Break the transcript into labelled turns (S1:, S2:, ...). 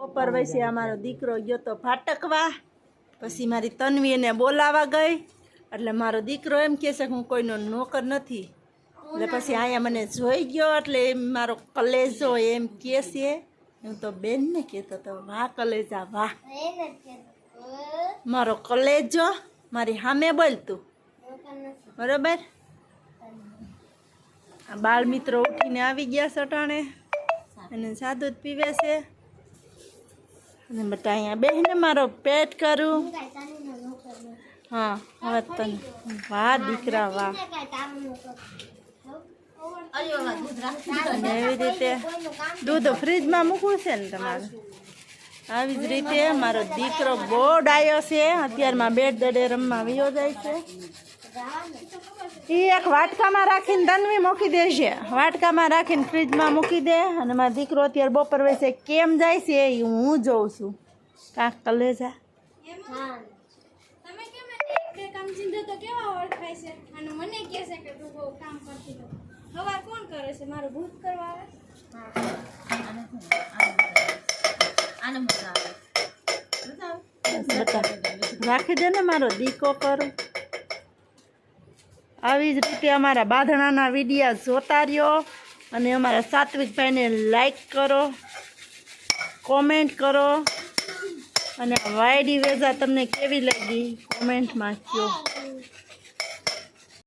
S1: બપોર વૈસે અમારો દીકરો ગયો તો ફાટકવા, પછી મારી તન્વી એને બોલાવા ગઈ. એટલે મારો દીકરો એમ કહે છે કે હું કોઈનો નોકર નથી. એટલે પછી અહીંયા મને જોઈ ગયો એટલે એમ મારો કલેજો એમ કહે છે. હું તો બેનને કહેતો હતો, વાહ કલેજા વાહ, મારો કલેજો મારી સામે બોલતું બરાબર. આ બાળ મિત્રો ઉઠીને આવી ગયા સટાણે અને સાદું જ પીવે છે. અને બધા અહીંયા બેહીને મારો પેટ કરું. હા હવે તને વાહ દીકરા વાહ. અને એવી રીતે દૂધ ફ્રીજમાં મૂકવું છે ને તમારે. આવી જ રીતે મારો દીકરો બહુ ડાયો છે. અત્યારમાં બેટ દડે રમવા વિયો જાય છે. એ એક વાટકામાં રાખીને તન્વી મૂકી દેશે, વાટકામાં રાખીને ફ્રીજમાં મૂકી દે. અને મારો દીકરો અત્યારે બપોર વૈસે કેમ જાય છે એ હું જોઉં છું. કાંક કલેજા રાખી દે ને મારો દીકો કરું. આવી જ રીતે અમારા બાંધણાના વિડીયા જોતા રહ્યો. અને અમારા સાત્વિકભાઈને લાઈક કરો, કોમેન્ટ કરો. અને વાયડી વેઝા તમને કેવી લાગી કોમેન્ટમાં કહો.